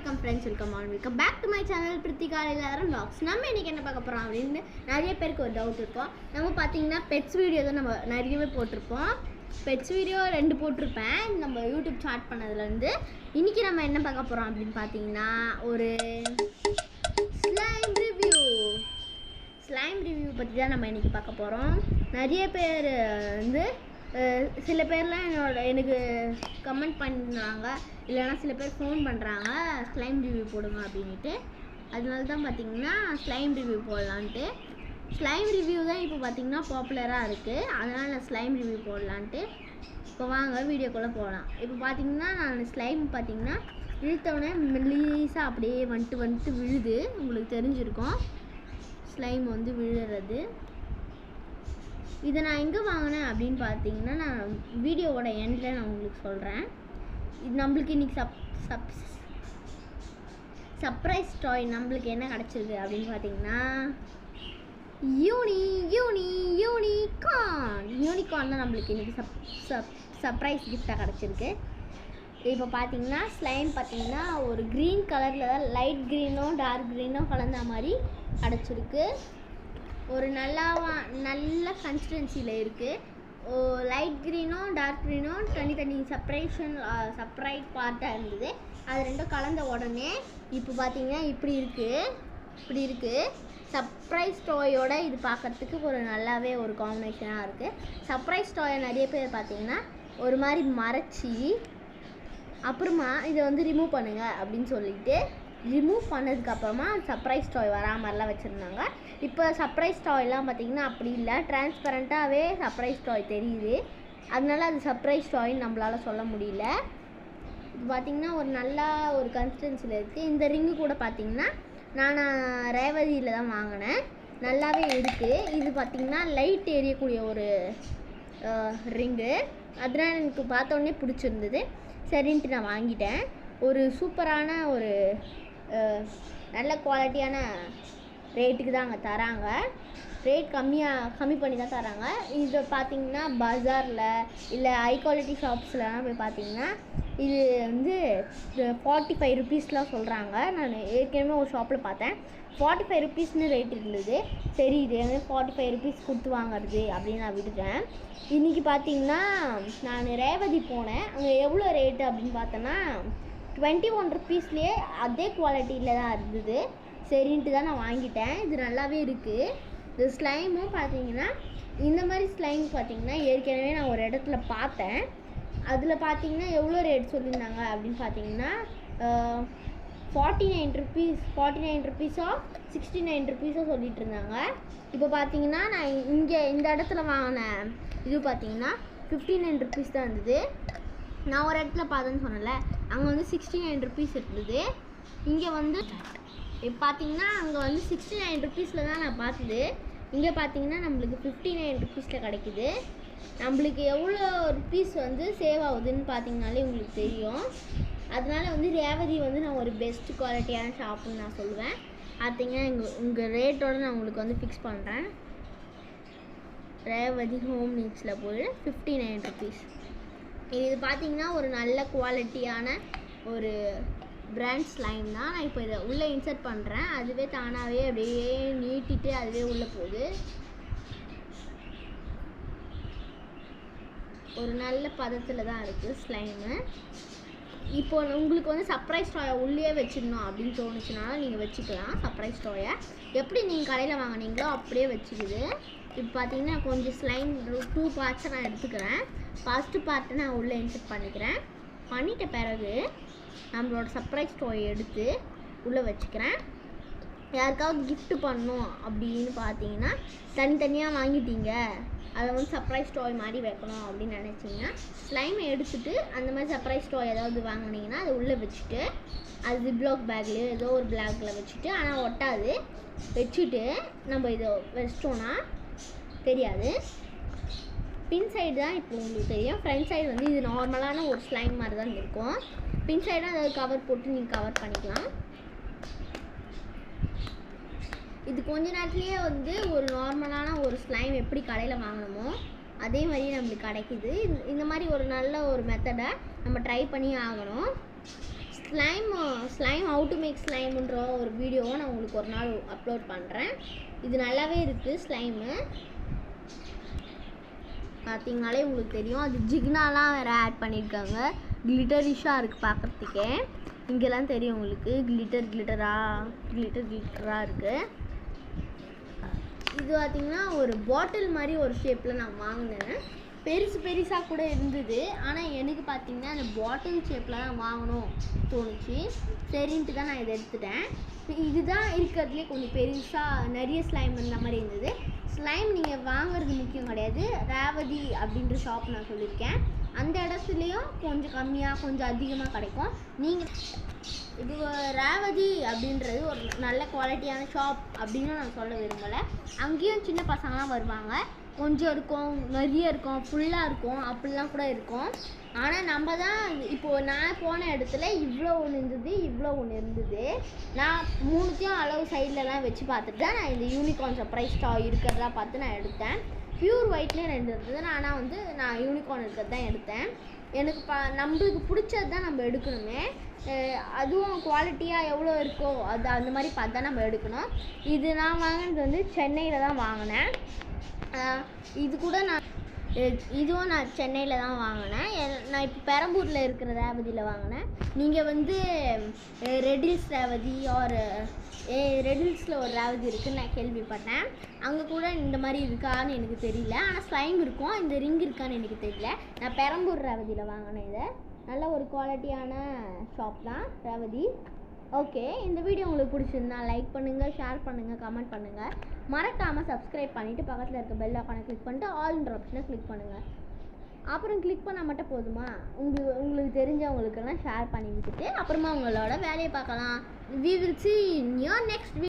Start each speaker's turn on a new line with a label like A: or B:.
A: வணக்கம் friends, welcome back to my channel Prithika எல்லாரும் vlogs. நம்ம இன்னைக்கு என்ன பார்க்க போகிறோம் அப்படின்னு நிறைய பேருக்கு ஒரு டவுட் இருக்கும். நம்ம பார்த்தீங்கன்னா பெட்ஸ் வீடியோ தான் நம்ம நிறையவே போட்டிருப்போம். பெட்ஸ் வீடியோ 2 போட்டிருப்பேன் நம்ம யூடியூப் ஸ்டார்ட் பண்ணதுலேருந்து. இன்றைக்கி நம்ம என்ன பார்க்க போகிறோம் அப்படின்னு பார்த்தீங்கன்னா ஒரு ஸ்லைம் ரிவ்யூ பற்றி தான் நம்ம இன்றைக்கி பார்க்க போகிறோம். நிறைய பேர் வந்து சில பேர்லாம் எனக்கு கமெண்ட் பண்ணுறாங்க, இல்லைனா சில பேர் ஃபோன் பண்ணுறாங்க ஸ்லைம் ரிவ்யூ போடுங்க அப்படின்ட்டு. அதனால தான் பார்த்திங்கன்னா ஸ்லைம் ரிவ்யூ போடலான்ட்டு. ஸ்லைம் ரிவ்யூ தான் இப்போ பார்த்திங்கன்னா பாப்புலராக இருக்குது. அதனால் நான் ஸ்லைம் ரிவ்யூ போடலான்ட்டு. இப்போ வாங்க வீடியோக்குள்ளே போகலாம். இப்போ பார்த்திங்கன்னா நான் ஸ்லைம் பார்த்திங்கன்னா இழுத்தவுடனே மெல்லீஸாக அப்படியே வந்துட்டு விழுது. உங்களுக்கு தெரிஞ்சிருக்கும் ஸ்லைம் வந்து விழுறது. இதை நான் எங்கே வாங்கினேன் அப்படின்னு பார்த்தீங்கன்னா நான் வீடியோவோட எண்டில் நான் உங்களுக்கு சொல்கிறேன். இது நம்மளுக்கு இன்றைக்கி சர்ப்ரைஸ் டாய் நம்மளுக்கு என்ன கிடச்சிருக்கு அப்படின்னு பார்த்தீங்கன்னா யூனிகார்ன் தான் நம்மளுக்கு இன்றைக்கி சர்ப்ரைஸ் கிஃப்டாக கிடச்சிருக்கு. இப்போ பார்த்தீங்கன்னா ஸ்லைம் பார்த்தீங்கன்னா ஒரு க்ரீன் கலரில் தான், லைட் க்ரீனோ டார்க் க்ரீனோ கலந்த மாதிரி கிடச்சிருக்கு. ஒரு நல்ல கன்சிஸ்டன்சியில் இருக்குது. லைட் க்ரீனும் டார்க் க்ரீனும் தனி செப்பரேட் பார்ட்டாக இருந்தது. அது ரெண்டும் கலந்த உடனே இப்போ பார்த்தீங்கன்னா இப்படி இருக்குது. சர்ப்ரைஸ் டாயோட இது பார்க்குறதுக்கு ஒரு நல்லாவே ஒரு காம்பினேஷனாக இருக்குது. சர்ப்ரைஸ் டாயை நிறைய பேர் பார்த்தீங்கன்னா ஒரு மாதிரி மறைச்சி அப்புறமா இதை வந்து ரிமூவ் பண்ணுங்கள் அப்படின்னு சொல்லிட்டு ரிமூவ் பண்ணதுக்கப்புறமா சர்ப்ரைஸ் டாய் வரா மாதிரிலாம் வச்சுருந்தாங்க. இப்போ சர்ப்ரைஸ் டாய்லாம் பார்த்திங்கன்னா அப்படி இல்லை, டிரான்ஸ்பரண்ட்டாகவே சர்ப்ரைஸ் டாய் தெரியுது. அதனால அது சர்ப்ரைஸ் டாய்ன்னு நம்மளால் சொல்ல முடியல. இப்போ பார்த்திங்கன்னா ஒரு நல்லா ஒரு கன்சிஸ்டன்சியில் இருக்குது. இந்த ரிங்கு கூட பார்த்திங்கன்னா நான் ரேவதியில் தான் வாங்கினேன். நல்லாவே இருக்குது. இது பார்த்திங்கன்னா லைட் எரியக்கூடிய ஒரு ரிங்கு. அதனால் எனக்கு பார்த்தோன்னே பிடிச்சிருந்தது. சரின்ட்டு நான் வாங்கிட்டேன். ஒரு சூப்பரான ஒரு நல்ல குவாலிட்டியான ரேட்டுக்கு தான் அங்கே தராங்க. ரேட் கம்மி பண்ணி தான் தராங்க. இது பார்த்திங்கன்னா பஜாரில் இல்லை ஹை குவாலிட்டி ஷாப்ஸ்லாம் போய் பார்த்திங்கன்னா இது வந்து 45 ருபீஸ்லாம் சொல்கிறாங்க. நான் ஏற்கனவே ஒரு ஷாப்பில் பார்த்தேன் 45 ருபீஸ்னு ரேட் இருந்தது. சரி இது வந்து 45 ருபீஸ் கொடுத்து வாங்குறது அப்படின்னு நான் விட்டுட்டேன். இன்றைக்கி பார்த்திங்கன்னா நான் ரேவதி போனேன். அங்கே எவ்வளோ ரேட்டு அப்படின்னு பார்த்தோன்னா 21 ருபீஸ்லேயே அதே குவாலிட்டியில் தான் இருந்தது. சரின்ட்டு தான் நான் வாங்கிட்டேன். இது நல்லாவே இருக்குது. இந்த ஸ்லைமும் பார்த்தீங்கன்னா இந்த மாதிரி ஸ்லைம் பார்த்தீங்கன்னா ஏற்கனவே நான் ஒரு இடத்துல பார்த்தேன். அதில் பார்த்தீங்கன்னா எவ்வளோ ரேட் சொல்லியிருந்தாங்க அப்படின்னு பார்த்தீங்கன்னா 49 ருபீஸோ 69 ருபீஸோ சொல்லிகிட்டு இருந்தாங்க. இப்போ பார்த்தீங்கன்னா நான் இங்கே இந்த இடத்துல வாங்கின இது பார்த்தீங்கன்னா 59 ருபீஸ் தான் இருந்தது. நான் ஒரு இடத்துல பார்த்தேன்னு சொன்னல, அங்கே வந்து 69 ருபீஸ் இருந்தது. இங்கே வந்து இப்போ பார்த்தீங்கன்னா அங்கே வந்து 69 ருபீஸில் தான் நான் பார்த்தது. இங்கே பார்த்தீங்கன்னா நம்மளுக்கு 59 ருபீஸில் கிடைக்குது. நம்மளுக்கு எவ்வளோ ருபீஸ் வந்து சேவ் ஆகுதுன்னு பார்த்தீங்கனாலே உங்களுக்கு தெரியும். அதனால வந்து ரேவதி வந்து நான் ஒரு பெஸ்ட் குவாலிட்டியான ஷாப்புன்னு நான் சொல்லுவேன். பார்த்தீங்கன்னா உங்கள் ரேட்டோடு நான் உங்களுக்கு வந்து ஃபிக்ஸ் பண்ணுறேன். ரேவதி ஹோம் நீட்ஸில் போய் 59 ருபீஸ். இது பார்த்திங்கன்னா ஒரு நல்ல குவாலிட்டியான ஒரு பிராண்ட் ஸ்லைம் தான். நான் இப்போ இதை உள்ளே இன்சர்ட் பண்ணுறேன். அதுவே தானாகவே அப்படியே நீட்டிட்டு அதுவே உள்ளே போகுது. ஒரு நல்ல பதத்தில் தான் இருக்குது ஸ்லைமு. இப்போ உங்களுக்கு வந்து சர்ப்ரைஸ் டாயை உள்ளே வச்சிடணும் அப்படின்னு தோணுச்சுனாலும் நீங்கள் வச்சுக்கலாம். சர்ப்ரைஸ் டாயை எப்படி நீங்கள் கடையில் வாங்கினீங்களோ அப்படியே வச்சுக்குது. இப்போ பார்த்தீங்கன்னா கொஞ்சம் ஸ்லைம் 2 பார்ட்ஸை நான் எடுத்துக்கிறேன். ஃபஸ்ட்டு பார்ட்டை நான் உள்ளே இன்சர்ட் பண்ணிட்ட பிறகு நம்மளோட சர்ப்ரைஸ் டாயை எடுத்து உள்ளே வச்சுக்கிறேன். யாருக்காவது கிஃப்ட் பண்ணணும் அப்படின்னு பார்த்தீங்கன்னா தனித்தனியாக வாங்கிட்டீங்க, அதை வந்து சர்ப்ரைஸ் டாய் மாதிரி வைக்கணும் அப்படின்னு நினச்சிங்கன்னா ஸ்லைமை எடுத்துகிட்டு அந்த மாதிரி சர்ப்ரைஸ் டாய் ஏதாவது வாங்கினீங்கன்னா அதை உள்ளே வச்சுட்டு அது ஜிப்லாக் பேக்லேயோ ஏதோ ஒரு பேக்கில் வச்சுட்டு, ஆனால் ஒட்டாது, வச்சுட்டு நம்ம இதை வச்சிட்டோன்னா தெரியாது. பின் சைடு தான் இப்போ உங்களுக்கு தெரியும். ஃப்ரண்ட் சைடு வந்து இது நார்மலான ஒரு ஸ்லைம் மாதிரி தான் இருக்கும். பின் சைடாக அதாவது கவர் போட்டு நீங்கள் கவர் பண்ணிக்கலாம். இது கொஞ்ச நேரத்துலேயே வந்து ஒரு நார்மலான ஒரு ஸ்லைம் எப்படி கடையில் வாங்கணுமோ அதே மாதிரி நம்மளுக்கு கிடைக்குது. இந்த மாதிரி ஒரு நல்ல ஒரு மெத்தடை நம்ம ட்ரை பண்ணி ஆகணும். ஸ்லைம் ஹவு டு மேக் ஸ்லைம்ன்ற ஒரு வீடியோவை நான் உங்களுக்கு ஒரு நாள் அப்லோட் பண்ணுறேன். இது நல்லாவே இருக்குது ஸ்லைமு. பார்த்தீங்கனாலே உங்களுக்கு தெரியும். அது ஜிக்னாலாம் வேறு ஆட் பண்ணியிருக்காங்க. கிளிட்டரிஷாக இருக்குது பார்க்குறதுக்கே. இங்கெல்லாம் தெரியும் உங்களுக்கு கிளிட்டராக இருக்குது. இது பார்த்திங்கன்னா ஒரு பாட்டில் மாதிரி ஒரு ஷேப்பில் நான் வாங்கினேன். பெருசாக கூட இருந்தது. ஆனால் எனக்கு பார்த்திங்கன்னா அந்த பாட்டில் ஷேப்பில் தான் வாங்கணும் தோணுச்சு. சரின்ட்டு தான் நான் இதை எடுத்துட்டேன். இதுதான் இருக்கிறதுலே கொஞ்சம் பெருசாக நிறைய ஸ்லைம் இருந்த மாதிரி இருந்தது. ஸ்லைம் நீங்கள் வாங்குறது முக்கியம் கிடையாது. ரேவதி அப்படின்ற ஷாப் நான் சொல்லியிருக்கேன். அந்த இடத்துலையும் கொஞ்சம் கம்மியாக கொஞ்சம் அதிகமாக கிடைக்கும். நீங்கள் இது ரேவதி அப்படின்றது ஒரு நல்ல குவாலிட்டியான ஷாப் அப்படின்னு நான் சொல்ல விரும்பலை. அங்கேயும் சின்ன பசங்களாம் வருவாங்க. கொஞ்சம் இருக்கும், நிறைய இருக்கும், ஃபுல்லாக இருக்கும், அப்படிலாம் கூட இருக்கும். ஆனால் நம்ம தான் இப்போது நான் போன இடத்துல இவ்வளோ ஒன்று இருந்தது. நான் 3த்தையும் அளவு சைட்லலாம் வச்சு பார்த்துட்டு தான் நான் இந்த யூனிகார்ன் சர்ப்ரைஸ் இருக்கிறதா பார்த்து நான் எடுத்தேன். பியூர் ஒயிட்லேயே 2 இருந்தது. ஆனால் வந்து நான் யூனிகார்ன் இருக்கிறது தான் எடுத்தேன். எனக்கு நம்மளுக்கு பிடிச்சது தான் நம்ம எடுக்கணுமே. அதுவும் குவாலிட்டியாக எவ்வளோ இருக்கோ அது அந்த மாதிரி பார்த்து தான் நம்ம எடுக்கணும். இது நான் வாங்கினது வந்து சென்னையில் தான் வாங்கினேன். இதுவும் நான் சென்னையில் தான் வாங்கினேன். நான் இப்போ பெரம்பூரில் இருக்கிற ரேவதியில் வாங்கினேன். நீங்கள் வந்து ரெடில்ஸ் ரேவதி ரெடில்ஸில் ஒரு ரேவதி இருக்குதுன்னு நான் கேள்விப்பட்டேன். அங்கே கூட இந்த மாதிரி இருக்கான்னு எனக்கு தெரியல. ஆனால் ஸ்லைம் இருக்கும், இந்த ரிங் இருக்கான்னு எனக்கு தெரியல. நான் பெரம்பூர் ரேவதியில் வாங்கினேன். இதை நல்ல ஒரு குவாலிட்டியான ஷாப் தான் ரேவதி. ஓகே, இந்த வீடியோ உங்களுக்கு பிடிச்சிருந்தா லைக் பண்ணுங்கள், ஷேர் பண்ணுங்கள், கமெண்ட் பண்ணுங்கள். மறக்காமல் சப்ஸ்கிரைப் பண்ணிவிட்டு பக்கத்தில் இருக்க பெல் ஐகானை கிளிக் பண்ணிட்டு ஆல்ன்ற ஆப்ஷனை கிளிக் பண்ணுங்கள். அப்புறம் கிளிக் பண்ணால் மட்டும் போதுமா? உங்களுக்கு தெரிஞ்சவங்களுக்கெல்லாம் ஷேர் பண்ணி விட்டுட்டு அப்புறமா உங்களோட வேலையை பார்க்கலாம். We will see in your next video.